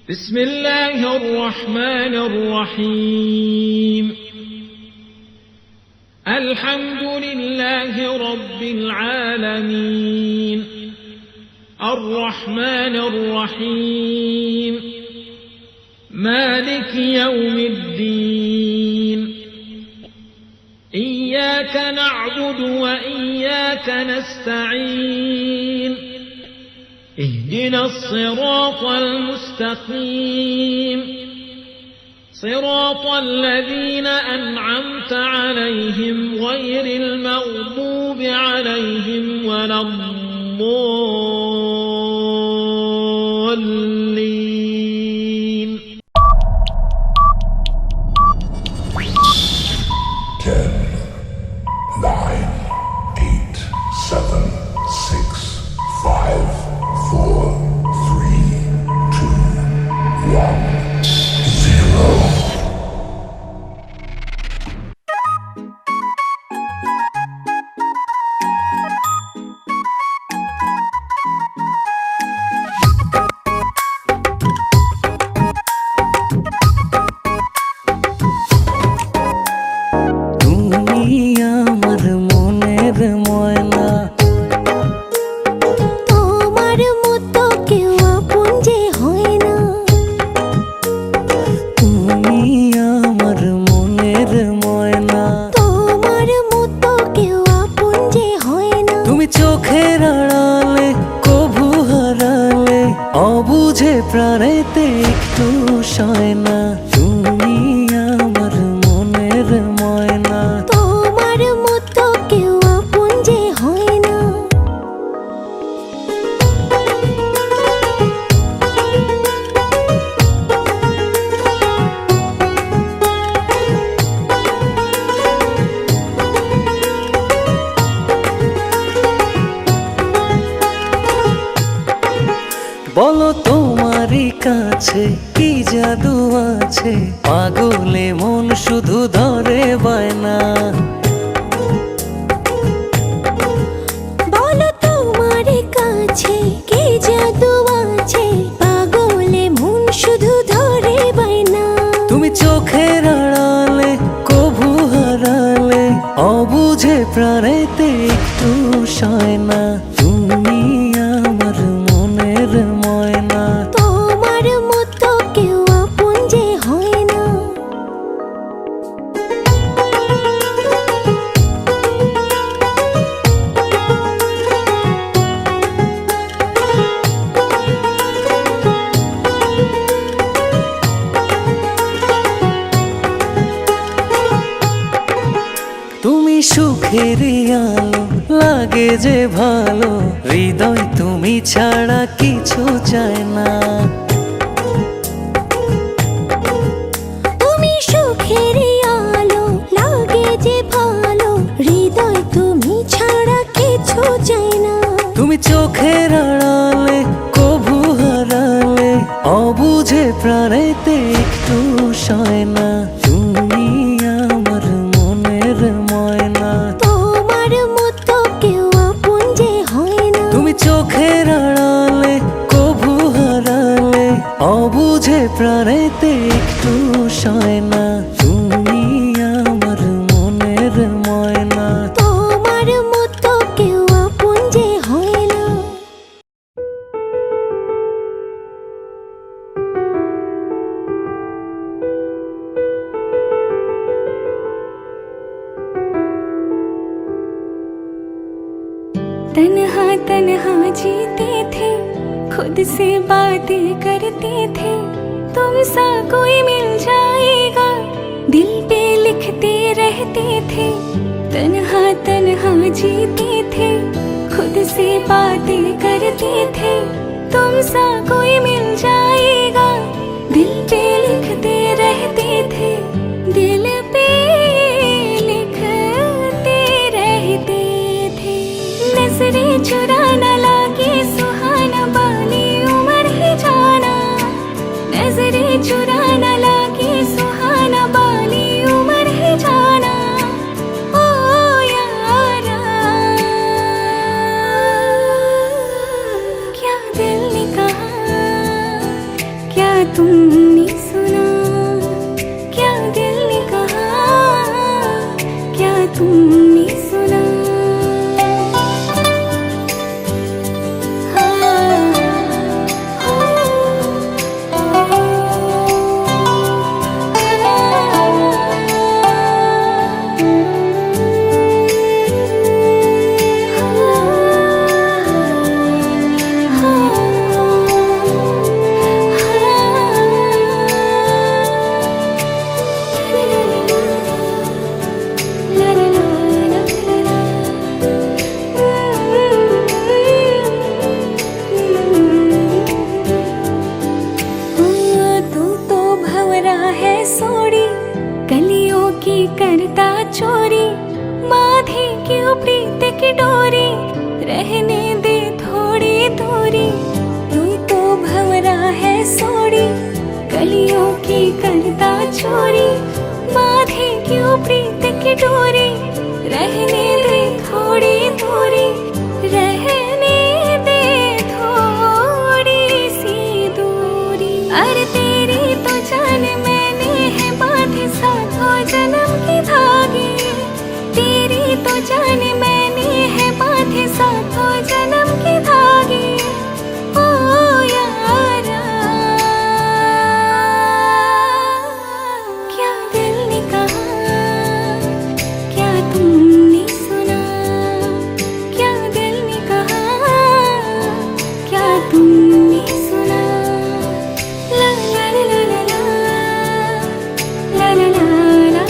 بسم الله الرحمن الرحيم الحمد لله رب العالمين الرحمن الرحيم مالك يوم الدين إياك نعبد وإياك نستعين اهدنا الصراط المستقيم صراط الذين أنعمت عليهم غير المغضوب عليهم ولا الضالين 10, 9, 8, 7, 6, 5, 4, 3, 2, 1, 0. অবুঝে প্রাণেতে একটু সয় না, তুমি আমার মনের ময়না। তোমার মতো কেউ আপন যে হয় না। বলো তোমারই কাছে কি জাদু আছে, পাগলে মন শুধু ধরে বায়না। বলো তোমার কাছে কি জাদু আছে, পাগলে মন শুধু ধরে বায়না। তুমি চোখের আড়ালে কভু হারালে, অবুঝে প্রাণেতে একটু সয় না, তুমি আমার মনের ময়না। তোমার মতো কেউ আপন যে হয় না। তুমি সুখের আলো, লাগে যে ভালো, হৃদয় তুমি ছাড়া কিছু চায় না। তুমি সুখের আলো, লাগে যে ভালো, হৃদয় তুমি ছাড়া কিছু চাই না। তুমি চোখের আড়ালে কভু হারালে, অবুঝে প্রাণেতে একটু সয় না, তুমি আমার মনের ময়না। তোমার মতো কেউ আপন যে হয় না। তুমি চোখের আড়ালে কভু হারালে, অবুঝে প্রাণেতে একটু সয় না, তুমি আমার মনের ময়না। তোমার মতো কেউ আপন যে হয় না। तन्हा तन्हा जीते थे, खुद से बातें करते थे, तुम सा कोई मिल जाएगा, दिल पे लिखते रहते थे। तन्हा तन्हा जीते थे, खुद से बातें करते थे, तुम सा कोई मिल जाएगा, दिल पे लिखते रहते थे, दिल पे लिखते रहते थे। नजरें चुरा न लागे सुहाना, बाली उम्र ही जाना। नजरें चुरा न लागे सुहाना, बाली उम्र ही जाना। ओ यारा, क्या दिल ने कहा, क्या तुमने सुना, क्या दिल ने कहा, क्या तुमने सुना? कलियों की करता चोरी, बांधे क्यों प्रीत की डोरी, रहने दे थोड़ी दूरी। तू तो भंवरा है सोड़ी, कलियों की करता चोरी, बांधे क्यों प्रीत की डोरी, रहने दे थोड़ी दूरी, रहने दे थोड़ी सी दूरी। अरे तेरी तो जान मैंने है बांधी साथों जन्म की धागे, तेरी तो जान मैंने है बांधी साथों जन्म की धागे। ओ यारा, क्या दिल ने कहा, क्या तुमने सुना, क्या दिल ने कहा, क्या तुमने सुना? ला ला ला ला ला ला ला ला ला ला।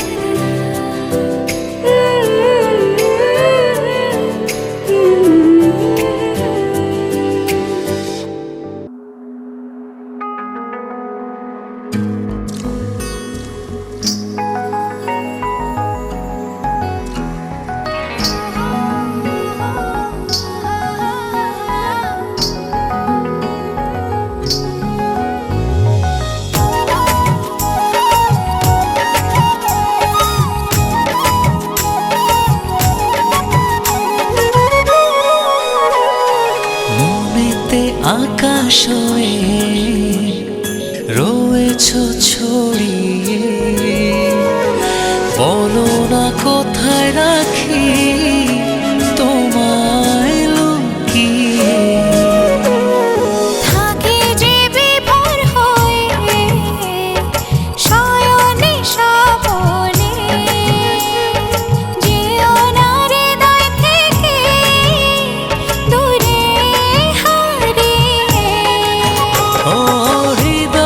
মনেতে আকাশ হয়ে রয়েছ ছড়িয়ে, বলো না কোথায় রাখি তোমায় লুকিয়ে। থাকে যে বিভোর হয়ে শয়নে স্বপনে, যেও না হৃদয় থেকে দূরে হারিয়ে। ও হৃদয়